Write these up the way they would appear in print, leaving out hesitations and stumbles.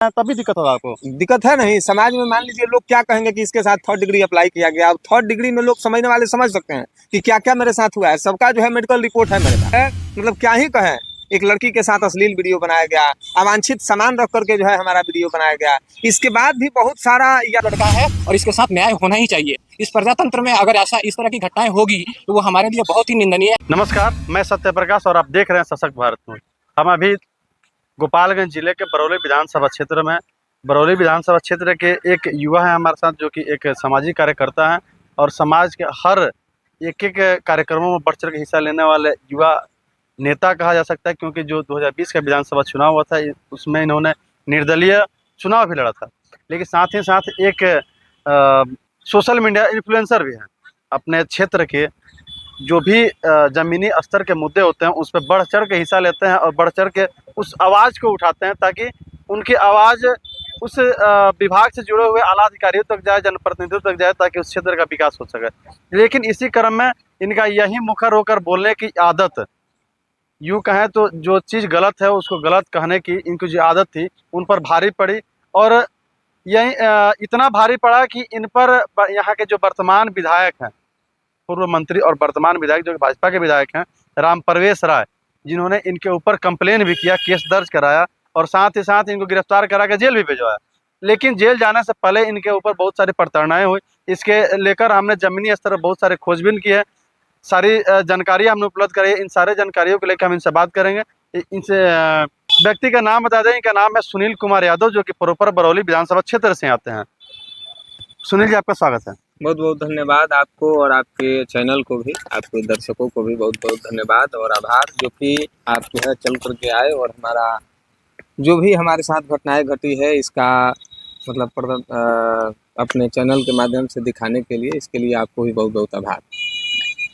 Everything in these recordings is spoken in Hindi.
तभी दिक्कत होगा आपको। दिक्कत है नहीं, समाज में मान लीजिए लोग क्या कहेंगे कि इसके साथ 3rd डिग्री अप्लाई किया गया। अब 3rd डिग्री में लोग समझने वाले समझ सकते हैं कि क्या क्या मेरे साथ हुआ है। सबका जो है मेडिकल रिपोर्ट है मेरे पास। मतलब क्या ही कहें, एक लड़की के साथ अश्लील वीडियो बनाया गया, अवांछित सामान रख करके जो है हमारा वीडियो बनाया गया। इसके बाद भी बहुत सारा यह लड़का है और इसके साथ न्याय होना ही चाहिए। इस प्रजातंत्र में अगर ऐसा इस तरह की घटनाएं होगी तो वो हमारे लिए बहुत ही निंदनीय है। नमस्कार, मैं सत्यप्रकाश और आप देख रहे हैं सशक्त भारत न्यूज। हम अभी गोपालगंज जिले के बरौली विधानसभा क्षेत्र में, बरौली विधानसभा क्षेत्र के एक युवा है हमारे साथ, जो कि एक सामाजिक कार्यकर्ता है और समाज के हर एक कार्यक्रमों में बढ़ चढ़ के हिस्सा लेने वाले युवा नेता कहा जा सकता है, क्योंकि जो 2020 का विधानसभा चुनाव हुआ था उसमें इन्होंने निर्दलीय चुनाव भी लड़ा था। लेकिन साथ ही साथ एक सोशल मीडिया इन्फ्लुएंसर भी हैं। अपने क्षेत्र के जो भी ज़मीनी स्तर के मुद्दे होते हैं उस पर बढ़ चढ़ के हिस्सा लेते हैं और बढ़ चढ़ के उस आवाज़ को उठाते हैं, ताकि उनकी आवाज़ उस विभाग से जुड़े हुए आला अधिकारियों तक जाए, जनप्रतिनिधियों तक जाए, ताकि उस क्षेत्र का विकास हो सके। लेकिन इसी क्रम में इनका यही मुखर होकर बोलने की आदत, यूँ कहें तो जो चीज़ गलत है उसको गलत कहने की इनकी जो आदत थी उन पर भारी पड़ी। और यही इतना भारी पड़ा कि इन पर यहाँ के जो वर्तमान विधायक हैं, पूर्व मंत्री और वर्तमान विधायक जो भाजपा के विधायक हैं, राम परवेश राय, जिन्होंने इनके ऊपर कंप्लेन भी किया, केस दर्ज कराया और साथ ही साथ इनको गिरफ्तार करा के जेल भी भिजवाया। लेकिन जेल जाने से पहले इनके ऊपर बहुत सारी प्रताड़नाएं हुई। इसके लेकर हमने ज़मीनी स्तर पर बहुत सारे खोजबीन की है, सारी जानकारी हमने उपलब्ध कराई है। इन सारे जानकारियों को लेकर हम इनसे बात करेंगे। इनसे व्यक्ति का नाम बता दें, इनका नाम है सुनील कुमार यादव, जो कि प्रॉपर बरौली विधानसभा क्षेत्र से आते हैं। सुनील जी, आपका स्वागत है। बहुत बहुत धन्यवाद आपको और आपके चैनल को भी, आपके दर्शकों को भी बहुत बहुत धन्यवाद और आभार, जो कि आप जो है चल करके आए और हमारा जो भी हमारे साथ घटनाएं घटी है इसका मतलब अपने चैनल के माध्यम से दिखाने के लिए, इसके लिए आपको भी बहुत बहुत आभार।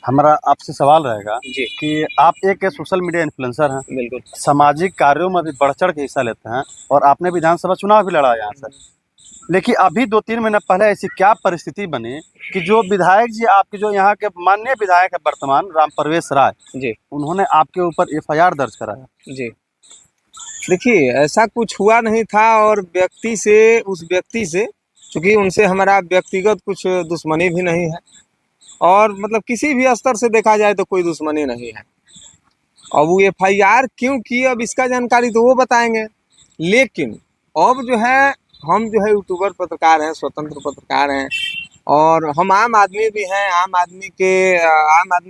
हमारा आपसे सवाल रहेगा जी कि आप एक सोशल मीडिया इन्फ्लुएंसर हैं, बिल्कुल, सामाजिक कार्यों में भी बढ़ चढ़ के हिस्सा लेते हैं और आपने विधानसभा चुनाव भी लड़ा यहाँ से। लेकिन अभी 2-3 महीने पहले ऐसी क्या परिस्थिति बनी कि जो विधायक जी, आपके जो यहाँ के माननीय विधायक है वर्तमान, राम परवेश राय जी उन्होंने आपके ऊपर एफआईआर दर्ज कराया? जी, देखिए ऐसा कुछ हुआ नहीं था और उस व्यक्ति से चूँकि उनसे हमारा व्यक्तिगत कुछ दुश्मनी भी नहीं है और मतलब किसी भी स्तर से देखा जाए तो कोई दुश्मनी नहीं है। अब वो एफआईआर क्यों की, अब इसका जानकारी तो वो बताएंगे। लेकिन अब जो है हम जो है यूट्यूबर पत्रकार हैं, स्वतंत्र पत्रकार हैं और हम आम आदमी भी हैं। आम आदमी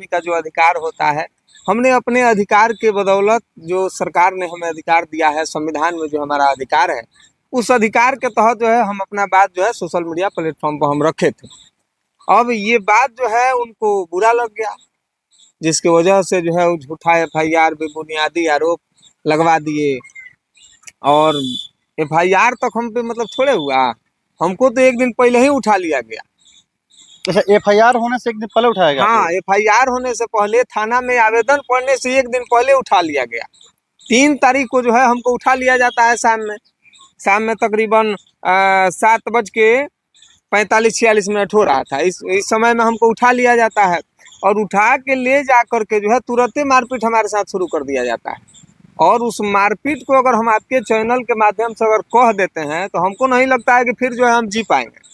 का जो अधिकार होता है, हमने अपने अधिकार के बदौलत, जो सरकार ने हमें अधिकार दिया है, संविधान में जो हमारा अधिकार है, उस अधिकार के तहत जो है हम अपना बात जो है सोशल मीडिया प्लेटफॉर्म पर हम रखे थे। अब ये बात जो है उनको बुरा लग गया, जिसकी वजह से जो है झूठा एफआईआर, बेबुनियादी आरोप लगवा दिए। और एफआईआर तक हम पे मतलब थोड़े हुआ, हमको तो एक दिन पहले ही उठा लिया गया। अच्छा, एफआईआर होने से एक दिन पहले उठाया गया? हाँ, एफआईआर होने से पहले थाना में आवेदन पड़ने से एक दिन पहले उठा लिया गया। 3 तारीख को जो है हमको उठा लिया जाता है शाम में तकरीबन 7:45-46 हो रहा था। इस समय में हमको उठा लिया जाता है और उठा के ले जा करके जो है तुरंत मारपीट हमारे साथ शुरू कर दिया जाता है। और उस मारपीट को अगर हम आपके चैनल के माध्यम से अगर कह देते हैं तो हमको नहीं लगता है कि फिर जो है हम जी पाएंगे।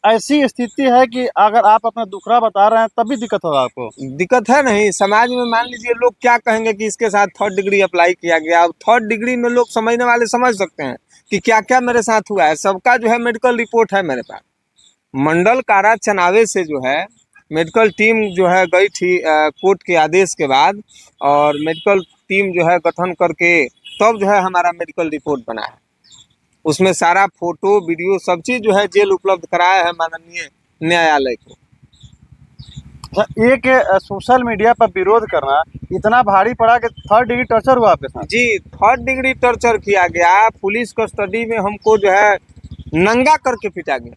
ऐसी स्थिति है कि अगर आप अपना दुखड़ा बता रहे हैं तभी दिक्कत होगा आपको। दिक्कत है नहीं, समाज में मान लीजिए लोग क्या कहेंगे कि इसके साथ 3rd डिग्री अप्लाई किया गया। अब 3rd डिग्री में लोग समझने वाले समझ सकते हैं कि क्या क्या मेरे साथ हुआ है। सबका जो है मेडिकल रिपोर्ट है मेरे पास। मंडल कारा चनावे से जो है मेडिकल टीम जो है गई थी कोर्ट के आदेश के बाद, और मेडिकल टीम जो है गठन करके तब जो है हमारा मेडिकल रिपोर्ट बना है। उसमें सारा फोटो वीडियो सब चीज़ जो है जेल उपलब्ध कराया है माननीय न्यायालय को। एक सोशल मीडिया पर विरोध करना इतना भारी पड़ा कि 3rd डिग्री टॉर्चर हुआ आपके साथ? जी, 3rd डिग्री टॉर्चर किया गया। पुलिस कस्टडी में हमको जो है नंगा करके पीटा गया।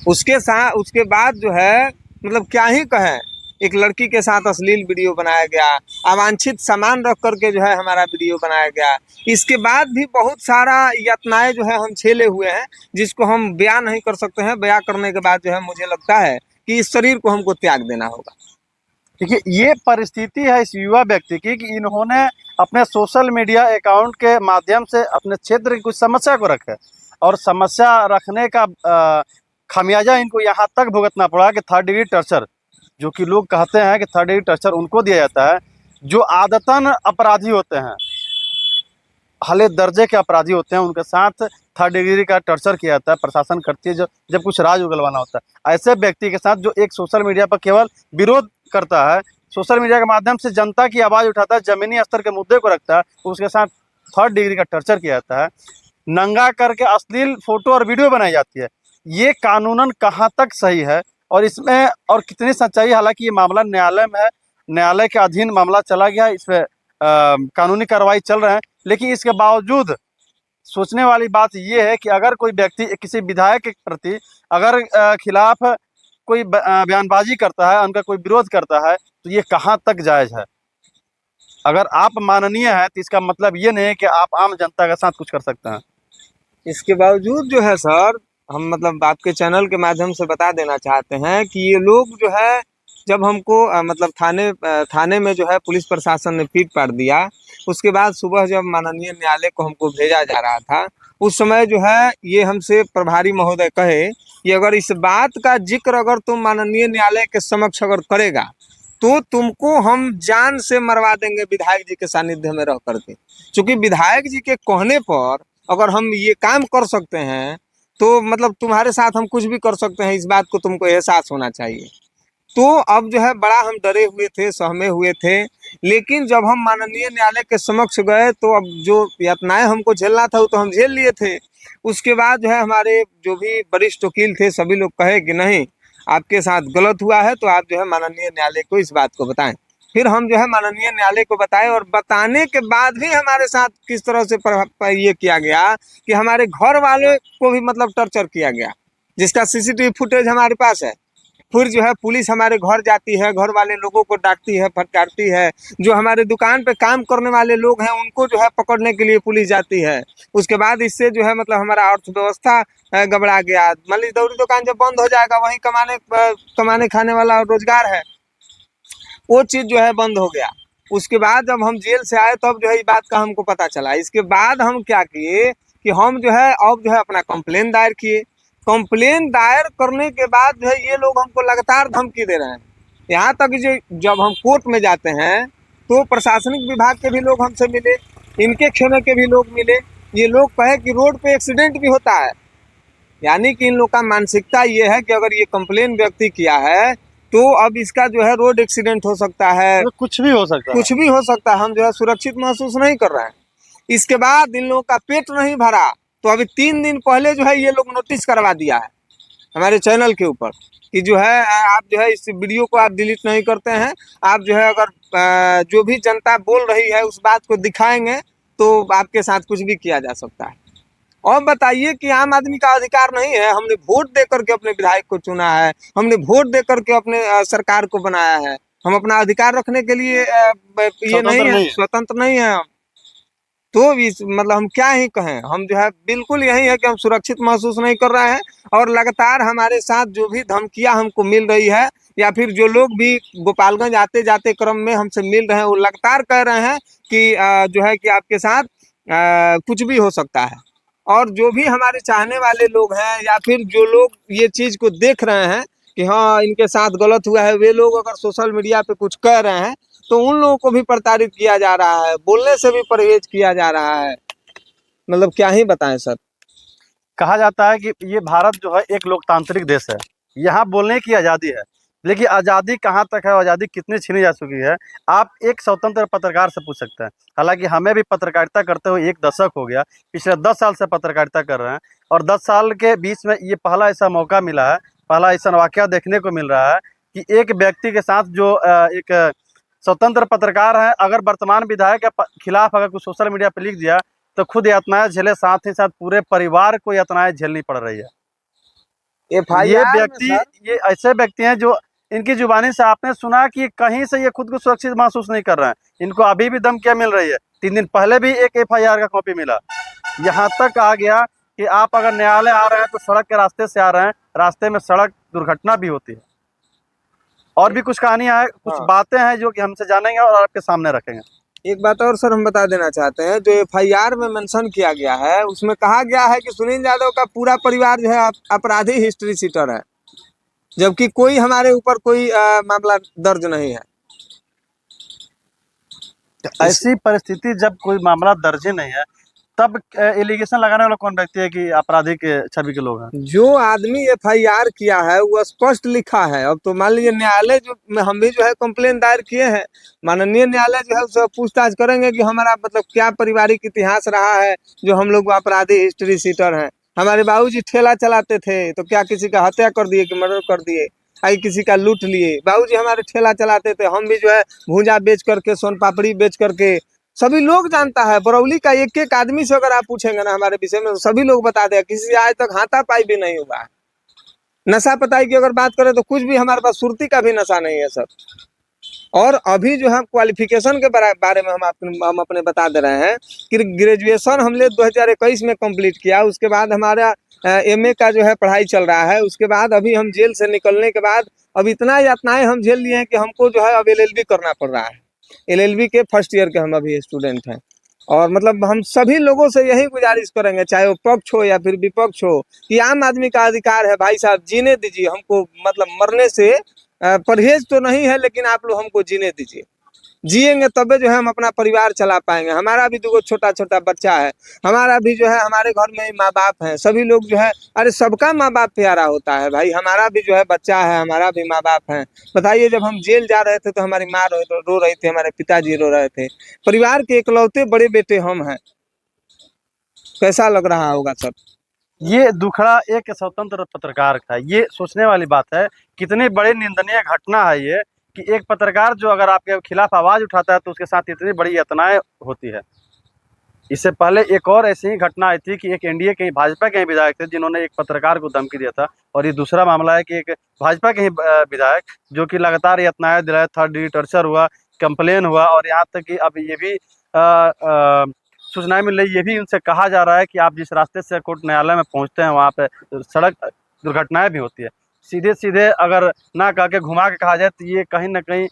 उसके बाद जो है मतलब क्या ही कहें, एक लड़की के साथ अश्लील वीडियो बनाया गया, अवांछित सामान रख करके जो है हमारा वीडियो बनाया गया। इसके बाद भी बहुत सारा यातनाएं जो है हम झेले हुए हैं, जिसको हम बयान नहीं कर सकते हैं। बयान करने के बाद जो है मुझे लगता है कि इस शरीर को हमको त्याग देना होगा। देखिए, ये परिस्थिति है इस युवा व्यक्ति की कि इन्होंने अपने सोशल मीडिया अकाउंट के माध्यम से अपने क्षेत्र की कुछ समस्या को रखा है, और समस्या रखने का खामियाजा इनको यहाँ तक भुगतना पड़ा कि थर्ड डिग्री टर्चर, जो कि लोग कहते हैं कि थर्ड डिग्री टर्चर उनको दिया जाता है जो आदतन अपराधी होते हैं, हले दर्जे के अपराधी होते हैं, उनके साथ थर्ड डिग्री का टर्चर किया जाता है, प्रशासन करती है जब कुछ राज उगलवाना होता है। ऐसे व्यक्ति के साथ जो एक सोशल मीडिया पर केवल विरोध करता है, सोशल मीडिया के माध्यम से जनता की आवाज़ उठाता है, ज़मीनी स्तर के मुद्दे को रखता है, उसके साथ थर्ड डिग्री का टर्चर किया जाता है, नंगा करके अश्लील फोटो और वीडियो बनाई जाती है। ये कानूनन कहाँ तक सही है और इसमें और कितनी सच्चाई है? हालांकि ये मामला न्यायालय में है, न्यायालय के अधीन मामला चला गया है, इस पर कानूनी कार्रवाई चल रहे हैं, लेकिन इसके बावजूद सोचने वाली बात ये है कि अगर कोई व्यक्ति किसी विधायक के प्रति अगर खिलाफ कोई बयानबाजी करता है, उनका कोई विरोध करता है, तो ये कहाँ तक जायज़ है? अगर आप माननीय हैं तो इसका मतलब ये नहीं है कि आप आम जनता के साथ कुछ कर सकते हैं। इसके बावजूद जो है सर, हम मतलब आपके चैनल के माध्यम से बता देना चाहते हैं कि ये लोग जो है, जब हमको मतलब थाने में जो है पुलिस प्रशासन ने पीट पाट दिया, उसके बाद सुबह जब माननीय न्यायालय को हमको भेजा जा रहा था, उस समय जो है ये हमसे प्रभारी महोदय कहे कि अगर इस बात का जिक्र अगर तुम माननीय न्यायालय के समक्ष अगर करेगा तो तुमको हम जान से मरवा देंगे विधायक जी के सानिध्य में रह करके। क्योंकि विधायक जी के कहने पर अगर हम ये काम कर सकते हैं तो मतलब तुम्हारे साथ हम कुछ भी कर सकते हैं, इस बात को तुमको एहसास होना चाहिए। तो अब जो है बड़ा हम डरे हुए थे, सहमे हुए थे, लेकिन जब हम माननीय न्यायालय के समक्ष गए तो अब जो यातनाएं हमको झेलना था वो तो हम झेल लिए थे। उसके बाद जो है हमारे जो भी वरिष्ठ वकील थे सभी लोग कहे कि नहीं, आपके साथ गलत हुआ है तो आप जो है माननीय न्यायालय को इस बात को बताएं। फिर हम जो है माननीय न्यायालय को बताए, और बताने के बाद भी हमारे साथ किस तरह से ये किया गया कि हमारे घर वाले को भी मतलब टर्चर किया गया, जिसका सीसीटीवी फुटेज हमारे पास है। फिर जो है पुलिस हमारे घर जाती है, घर वाले लोगों को डांटती है, फटकारती है। जो हमारे दुकान पे काम करने वाले लोग हैं उनको जो है पकड़ने के लिए पुलिस जाती है। उसके बाद इससे जो है मतलब हमारा अर्थव्यवस्था गड़बड़ा गया। मान लीजिए दौरी दुकान जब बंद हो जाएगा, वहीं कमाने खाने वाला रोजगार है, वो चीज़ जो है बंद हो गया। उसके बाद जब हम जेल से आए तब जो है इस बात का हमको पता चला। इसके बाद हम क्या किए कि हम जो है अब जो है अपना कंप्लेन दायर किए। कंप्लेन दायर करने के बाद जो है ये लोग हमको लगातार धमकी दे रहे हैं। यहाँ तक जो जब हम कोर्ट में जाते हैं तो प्रशासनिक विभाग के भी लोग हमसे मिले, इनके खेमे के भी लोग मिले। ये लोग कहे कि रोड पे एक्सीडेंट भी होता है, यानी कि इन लोग का मानसिकता ये है कि अगर ये कंप्लेन व्यक्ति किया है तो अब इसका जो है रोड एक्सीडेंट हो सकता है, तो कुछ भी हो सकता है, कुछ भी हो सकता है। हम जो है सुरक्षित महसूस नहीं कर रहे हैं। इसके बाद इन लोगों का पेट नहीं भरा तो अभी 3 दिन पहले जो है ये लोग नोटिस करवा दिया है हमारे चैनल के ऊपर कि जो है आप जो है इस वीडियो को आप डिलीट नहीं करते हैं, आप जो है अगर जो भी जनता बोल रही है उस बात को दिखाएंगे तो आपके साथ कुछ भी किया जा सकता है। और बताइए कि आम आदमी का अधिकार नहीं है? हमने वोट दे करके अपने विधायक को चुना है, हमने वोट दे करके अपने सरकार को बनाया है। हम अपना अधिकार रखने के लिए ये नहीं है, स्वतंत्र नहीं है हम। तो इस मतलब हम क्या ही कहें, हम जो है बिल्कुल यही है कि हम सुरक्षित महसूस नहीं कर रहे हैं। और लगातार हमारे साथ जो भी धमकियां हमको मिल रही है, या फिर जो लोग भी गोपालगंज आते जाते क्रम में हमसे मिल रहे हैं, वो लगातार कह रहे हैं कि जो है कि आपके साथ कुछ भी हो सकता है। और जो भी हमारे चाहने वाले लोग हैं या फिर जो लोग ये चीज़ को देख रहे हैं कि हाँ इनके साथ गलत हुआ है, वे लोग अगर सोशल मीडिया पे कुछ कह रहे हैं तो उन लोगों को भी प्रताड़ित किया जा रहा है, बोलने से भी परहेज किया जा रहा है। मतलब क्या ही बताएं सर। कहा जाता है कि ये भारत जो है एक लोकतांत्रिक देश है, यहाँ बोलने की आज़ादी है, लेकिन आज़ादी कहाँ तक है, आज़ादी कितनी छीनी जा चुकी है, आप एक स्वतंत्र पत्रकार से पूछ सकते हैं। हालांकि हमें भी पत्रकारिता करते हुए 1 दशक हो गया, पिछले 10 साल से पत्रकारिता कर रहे हैं, और 10 साल के बीच में ये पहला ऐसा मौका मिला है, पहला ऐसा वाक़या देखने को मिल रहा है कि एक व्यक्ति के साथ जो एक स्वतंत्र पत्रकार है, अगर वर्तमान विधायक के खिलाफ अगर कुछ सोशल मीडिया पर लिख दिया तो खुद यातनाएं झेले, साथ ही साथ पूरे परिवार को यातनाएं झेलनी पड़ रही है। ये व्यक्ति, ये ऐसे व्यक्ति हैं जो इनकी जुबानी से आपने सुना कि कहीं से ये खुद को सुरक्षित महसूस नहीं कर रहे हैं, इनको अभी भी धमकियां मिल रही है। 3 दिन पहले भी एक FIR का कॉपी मिला। यहाँ तक आ गया कि आप अगर न्यायालय आ रहे हैं तो सड़क के रास्ते से आ रहे हैं, रास्ते में सड़क दुर्घटना भी होती है। और भी कुछ कहानियां हैं, कुछ हाँ। बातें हैं जो कि हमसे जानेंगे और आपके सामने रखेंगे। एक बात और सर हम बता देना चाहते हैं, जो एफआईआर में मेंशन किया गया है उसमें कहा गया है कि सुनील यादव का पूरा परिवार जो है अपराधी हिस्ट्री शीटर है, जबकि कोई हमारे ऊपर कोई मामला दर्ज नहीं है। ऐसी परिस्थिति जब कोई मामला दर्ज ही नहीं है, तब एलिगेशन लगाने वाला कौन व्यक्ति है कि आपराधिक छवि के लोग हैं? जो आदमी एफआईआर किया है वो स्पष्ट लिखा है। अब तो मान लीजिए न्यायालय जो में हम भी जो है कंप्लेन दायर किए हैं, माननीय न्यायालय जो है उससे पूछताछ करेंगे कि हमारा मतलब क्या पारिवारिक इतिहास रहा है जो हम लोग अपराधी हिस्ट्री शीटर हैं। हमारे बाबूजी ठेला चलाते थे तो क्या किसी का हत्या कर दिए कि मर्डर कर दिए, आई किसी का लूट लिए? बाबूजी हमारे ठेला चलाते थे, हम भी जो है भूजा बेच करके, सोन पापड़ी बेच करके, सभी लोग जानता है। बरौली का एक एक आदमी से अगर आप पूछेंगे ना हमारे विषय में तो सभी लोग बता देगा, किसी से आज तक हाथापाई भी नहीं हुआ है। नशा पताई की अगर बात करें तो कुछ भी हमारे पास सुरती का भी नशा नहीं है सर। और अभी जो है क्वालिफिकेशन के बारे में हम अपने बता दे रहे हैं कि ग्रेजुएशन हमने 2021 में कंप्लीट किया, उसके बाद हमारा एमए का जो है पढ़ाई चल रहा है। उसके बाद अभी हम जेल से निकलने के बाद अब इतना यातनाएं हम झेल लिए हैं कि हमको जो है अब एलएलबी करना पड़ रहा है। एलएलबी के फर्स्ट ईयर के हम अभी स्टूडेंट हैं। और मतलब हम सभी लोगों से यही गुजारिश करेंगे, चाहे वो पक्ष हो या फिर विपक्ष हो, कि आम आदमी का अधिकार है भाई साहब, जीने दीजिए हमको। मतलब मरने से परहेज तो नहीं है, लेकिन आप लोग हमको जीने दीजिए। जिएंगे तबे जो है हम अपना परिवार चला पाएंगे। हमारा भी दो छोटा छोटा बच्चा है, हमारा भी जो है हमारे घर में माँ बाप हैं, सभी लोग जो है, अरे सबका माँ बाप प्यारा होता है भाई। हमारा भी जो है बच्चा है, हमारा भी माँ बाप है। बताइए, जब हम जेल जा रहे थे तो हमारी माँ रो रही थी, हमारे पिताजी रो रहे थे। परिवार के इकलौते बड़े बेटे हम हैं। कैसा लग रहा होगा सर? ये दुखड़ा एक स्वतंत्र पत्रकार का, ये सोचने वाली बात है। कितनी बड़ी निंदनीय घटना है ये कि एक पत्रकार जो अगर आपके खिलाफ आवाज उठाता है तो उसके साथ इतनी बड़ी यातनाएं होती है। इससे पहले एक और ऐसी ही घटना आई थी कि एक एनडीए के ही भाजपा के ही विधायक थे जिन्होंने एक पत्रकार को धमकी दिया था। और ये दूसरा मामला है कि एक भाजपा के ही विधायक जो कि लगातार यातनाएं दिलाए, थर्ड डिग्री टॉर्चर हुआ, कंप्लेन हुआ, और यहाँ तक कि अब ये भी सूचनाएं मिल रही, ये भी उनसे कहा जा रहा है कि आप जिस रास्ते से कोर्ट न्यायालय में पहुंचते हैं वहाँ पे सड़क दुर्घटनाएं भी होती है। सीधे सीधे अगर ना कह के घुमा के कहा जाए तो ये कहीं ना कहीं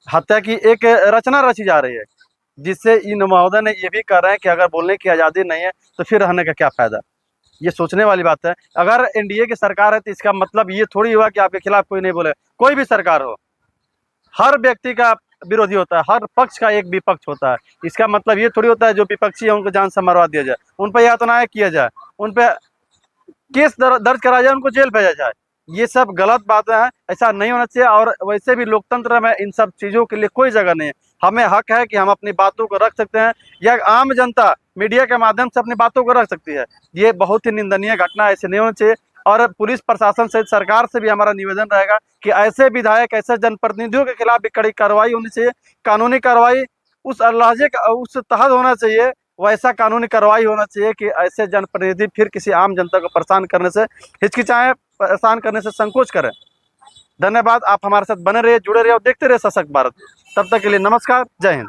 हत्या की एक रचना रची जा रही है, जिससे इन महोदय ने ये भी कह रहे हैं कि अगर बोलने की आज़ादी नहीं है तो फिर रहने का क्या फ़ायदा। ये सोचने वाली बात है। अगर एनडीए की सरकार है तो इसका मतलब ये थोड़ी हुआ कि आपके खिलाफ कोई नहीं बोले। कोई भी सरकार हो, हर व्यक्ति का विरोधी होता है, हर पक्ष का एक विपक्ष होता है। इसका मतलब ये थोड़ी होता है जो विपक्षी है उनको जान से मरवा दिया जाए, उन पर यातनाएं किया जाए, उन पर केस दर्ज कराया जाए, उनको जेल भेजा जाए। ये सब गलत बातें हैं, ऐसा नहीं होना चाहिए। और वैसे भी लोकतंत्र में इन सब चीज़ों के लिए कोई जगह नहीं है। हमें हक है कि हम अपनी बातों को रख सकते हैं, या आम जनता मीडिया के माध्यम से अपनी बातों को रख सकती है। ये बहुत ही निंदनीय घटना, ऐसे नहीं होना चाहिए। और पुलिस प्रशासन से, सरकार से भी हमारा निवेदन रहेगा कि ऐसे विधायक, ऐसे जनप्रतिनिधियों के खिलाफ भी कड़ी कार्रवाई होनी चाहिए। कानूनी कार्रवाई उस लहजे का, उस तहत होना चाहिए, वैसा कानूनी कार्रवाई होना चाहिए कि ऐसे जनप्रतिनिधि फिर किसी आम जनता को परेशान करने से हिचकिचाएं, परेशान करने से संकोच करें। धन्यवाद। आप हमारे साथ बने रहिए, जुड़े रहिए और देखते रहिए सशक्त भारत। तब तक के लिए नमस्कार, जय हिंद।